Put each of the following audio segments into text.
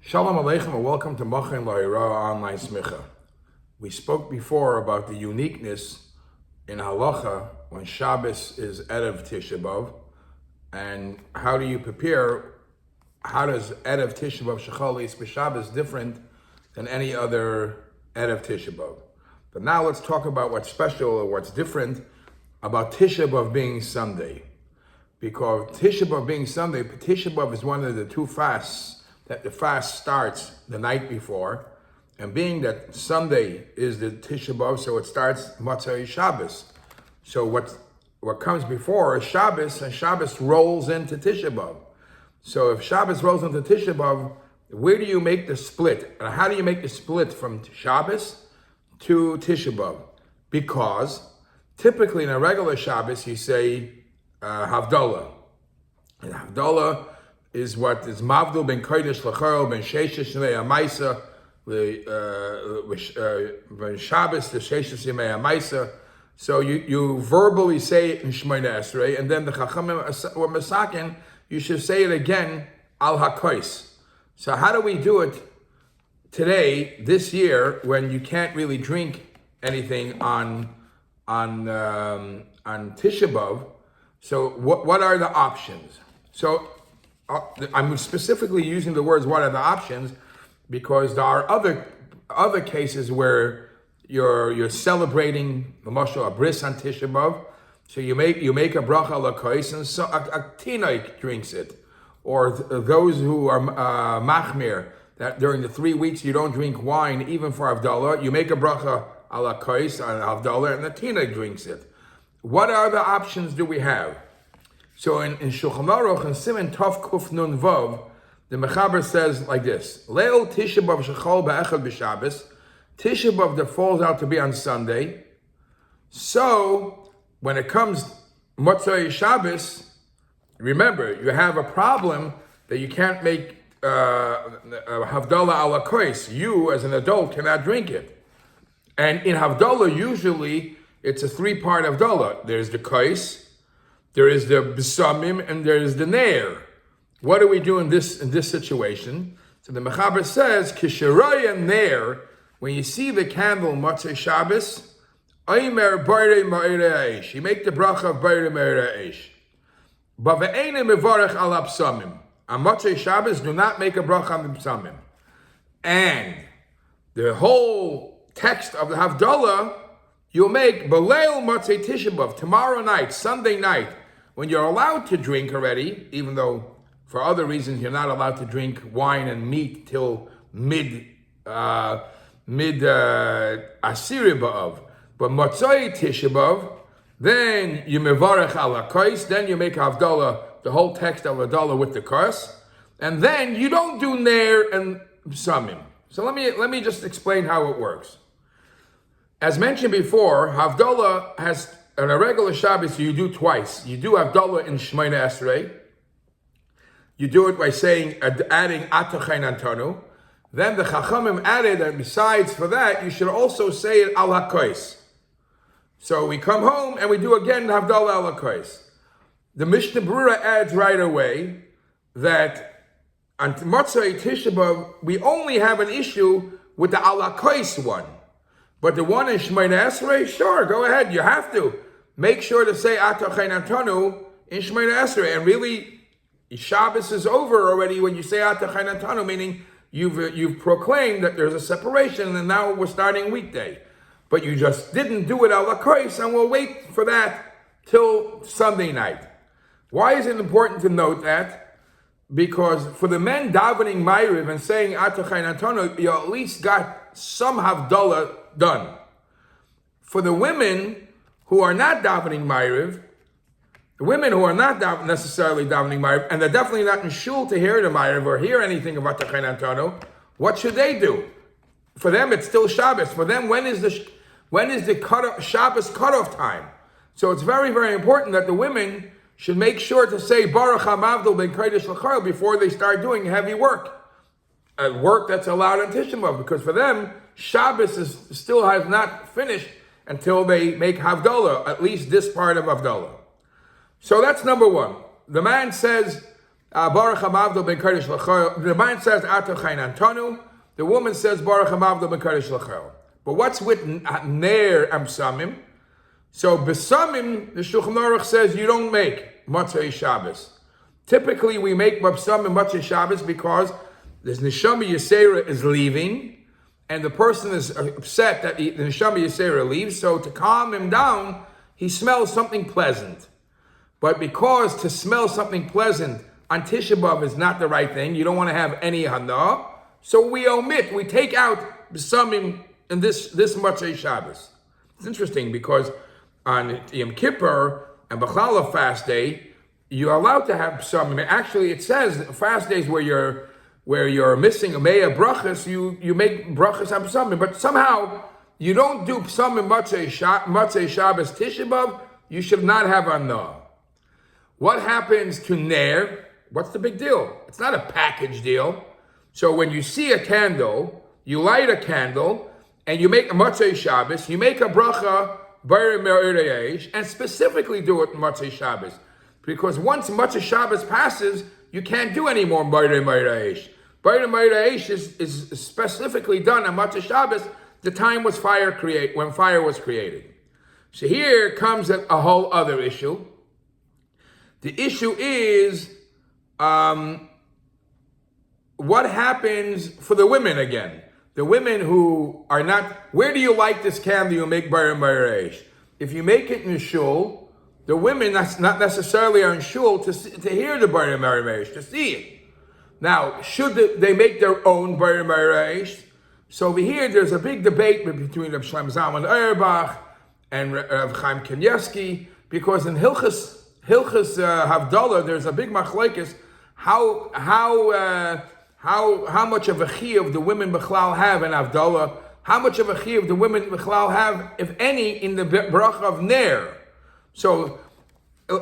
Shalom Aleichem and welcome to Machin La'ira Online Smicha. We spoke before about the uniqueness in halacha when Shabbos is Erev Tisha B'Av, and how do you prepare? How does Erev Tisha B'Av Shechalis B'Shabbos different than any other Erev Tisha B'Av? But now let's talk about what's special or what's different about Tisha B'Av being Sunday. Because Tisha B'Av being Sunday, Tisha B'Av is one of the two fasts that the fast starts the night before, and being that Sunday is the Tisha B'Av, so it starts Motzei Shabbos. So what comes before is Shabbos, and Shabbos rolls into Tisha B'Av. So if Shabbos rolls into Tisha B'Av, where do you make the split? And how do you make the split from Shabbos to Tisha B'Av? Because typically in a regular Shabbos you say Havdalah. And Havdalah is what is Mavdul ben Kodesh L'Chorel ben Sheishes Yemei HaMaisa ben Shabbos the Sheishes Yemei HaMaisa. So you verbally say it in Shmoneh Esrei, and then the Chachamim or Masakin, you should say it again Al HaKois. So how do we do it today, this year, when you can't really drink anything on Tisha B'Av? So what are the options? So I'm specifically using the words "what are the options" because there are other cases where you're celebrating the mashal a bris on Tisha B'Av. So you make a bracha l'kois, and so a tinaik drinks it, or those who are machmir that during the 3 weeks you don't drink wine even for Havdalah. You make a bracha ala kois on Havdalah, and the tinaik drinks it. What other options do we have? So in Shulchan Aruch and Siman Tov Kuf Nun Vav, the Mechaber says like this: Leil Tisha B'Av Shechol Ba'echad B'Shabbos, Tisha B'Av that falls out to be on Sunday. So when it comes Motzei Shabbos, remember you have a problem that you can't make Havdalah ala kois. You as an adult cannot drink it, and in Havdalah usually it's a 3-part Havdalah. There's the kois, there is the besamim, and there is the neir. What do we do in this situation? So the Mechaber says, Kisharaya neir, when you see the candle Motzei Shabbos, Aimer Bairei Ma'irei Eish. You make the bracha of Bairei Ma'irei Eish. Bava'ene mevarech al besamim. On Motzei Shabbos, do not make a bracha on the besamim. And the whole text of the Havdalah, you'll make Beleil Motzei Tisha B'Av, tomorrow night, Sunday night, when you're allowed to drink already, even though for other reasons you're not allowed to drink wine and meat till mid Asiri B'Av. But Motzei Tisha B'Av, then you mevarech ala kois, then you make Havdalah, the whole text of Havdalah with the curse, and then you don't do Ner and Samim. So let me just explain how it works. As mentioned before, Havdalah has, on a regular Shabbos, you do twice. You do Havdalah in Shmoneh Esrei. You do it by adding Atochain Antonu. Then the Chachamim added, and besides for that, you should also say it Al HaKois. So we come home and we do again Havdalah Al HaKois. The Mishnah Berurah adds right away that on Motzei Tisha B'Av, we only have an issue with the Al HaKois one. But the one in Shmoneh Esrei, sure, go ahead. You have to make sure to say Atochain Antonu in Shmoneh Esrei. And really, Shabbos is over already when you say Atochain Antonu, meaning you've proclaimed that there's a separation, and now we're starting weekday. But you just didn't do it Al HaKois, and we'll wait for that till Sunday night. Why is it important to note that? Because for the men davening Ma'ariv and saying Atochain Antonu, you at least got some Havdalah done. For the women who are not davening Ma'ariv, the women who are not necessarily davening Ma'ariv, and they're definitely not in shul to hear the Ma'ariv or hear anything about Atochain Antonu, what should they do? For them, it's still Shabbos. For them, when is the Shabbos cutoff time? So it's very, very important that the women should make sure to say Baruch HaMavdil ben Kodesh L'Chorel before they start doing heavy work. Work that's allowed on Tisha B'Av, because for them, Shabbos still has not finished until they make Havdalah, at least this part of Havdalah. So that's number one. The man says, Baruch Hamavdil ben Kodesh L'chol. The man says Ato Chayin Antonu. The woman says Baruch Hamavdil ben Kodesh L'chol. But what's with Ner Amsamim? So Besamim, the Shulchan Aruch says you don't make Motzei Shabbos. Typically we make Besamim Motzei Shabbos because this Neshama Yisera is leaving, and the person is upset that the Neshama Yisera leaves, so to calm him down, he smells something pleasant. But because to smell something pleasant on Tisha B'Av is not the right thing, you don't want to have any hana, so we take out Besamim in this Motzei Shabbos. It's interesting because on Yom Kippur and B'chlal fast day, you're allowed to have Besamim. Actually, it says fast days where you're missing a Meya brachas, you make brachas on Besamim, but somehow you don't do Besamim Motzei Shabbos Tisha B'Av. You should not have hana. What happens to Ner? What's the big deal? It's not a package deal. So when you see a candle, you light a candle, and you make a Motzei Shabbos, you make a bracha, and specifically do it in Motzei Shabbos. Because once Motzei Shabbos passes, you can't do any more Bayre Meiraish. Bayre Meiraish is specifically done on Motzei Shabbos, the time was when fire was created. So here comes a whole other issue. The issue is, what happens for the women again? The women who are not, where do you light this candle you make Bayre Meiraish? If you make it in shul, the women that's not necessarily are in shul to hear the Bayre Meiraish, to see it. Now, should they make their own Bayre Meiraish? So over here, there's a big debate between Rav Shlomo Zalman Auerbach and Rav Chaim Kanievsky, because in Hilchos Havdalah, there's a big machlokes how much of a chiyuv the women b'chlal have in Havdalah, how much of a chiyuv the women b'chlal have, if any, in the bracha of Ner. So,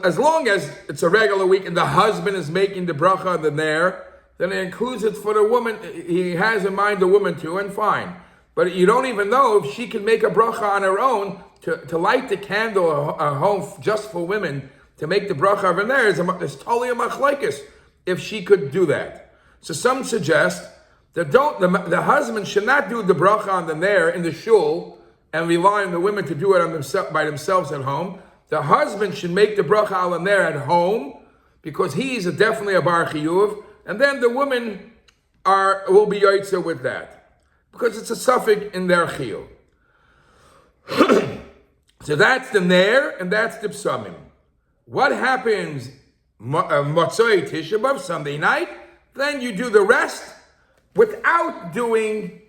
as long as it's a regular week and the husband is making the bracha of the Ner, then it includes it for the woman. He has in mind the woman too, and fine. But you don't even know if she can make a bracha on her own to light the candle a home just for women, to make the bracha of a Ner. It's totally a machlokes if she could do that. So some suggest that the husband should not do the bracha on the Ner in the shul and rely on the women to do it by themselves at home. The husband should make the bracha on the Ner at home because he's definitely a bar chiyuv, and then the women will be yotzeh with that because it's a suffix in their chiyuv. So that's the Ner and that's the Psamim. What happens Motzei Tisha B'Av, Sunday night? Then you do the rest without doing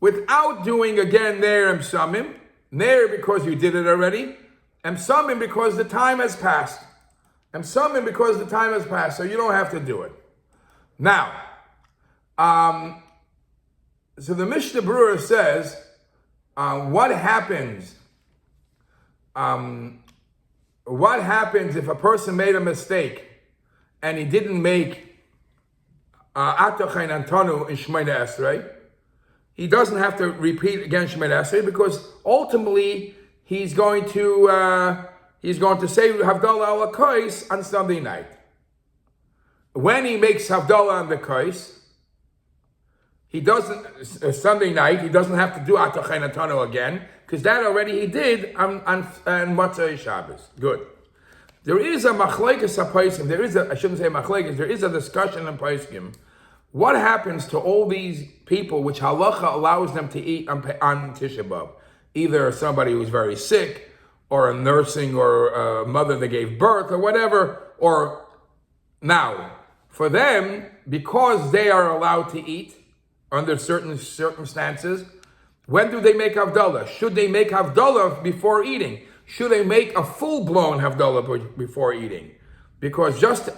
again Ner and Psamim. Ner because you did it already, and Psamim because the time has passed. So you don't have to do it. Now, so the Mishnah Berurah says, what happens if a person made a mistake and he didn't make Ato Chayin Antonu in Shemona Esrei? He doesn't have to repeat again Shemona Esrei because ultimately he's going to say Havdalah al Kois on Sunday night. When he makes Havdalah on the Kois, he doesn't Sunday night. He doesn't have to do Ato Chayin Antonu again because that already he did on Motzei Shabbos. Good. There is a machlokes haposkim. There is a discussion in poskim. What happens to all these people which halacha allows them to eat on Tisha B'Av? Either somebody who's very sick, or a nursing, or a mother that gave birth, or whatever. Or now, for them, because they are allowed to eat under certain circumstances, when do they make Havdalah? Should they make Havdalah before eating? Should they make a full-blown Havdalah before eating? Because just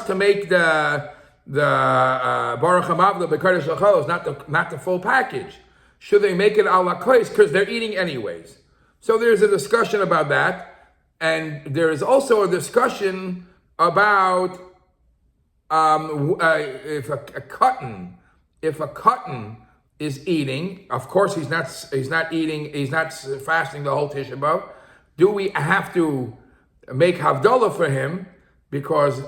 to make the Baruch Hamavdil b'Kodesh L'chol is not the full package. Should they make it a la kois? Because they're eating anyways. So there's a discussion about that, and there is also a discussion about if a cotton is eating. Of course, he's not eating. He's not fasting the whole Tisha B'Av. Do we have to make Havdalah for him? Because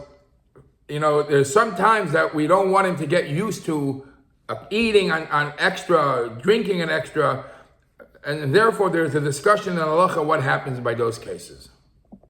there's some times that we don't want him to get used to eating on extra, drinking an extra, and therefore there's a discussion in halacha what happens by those cases.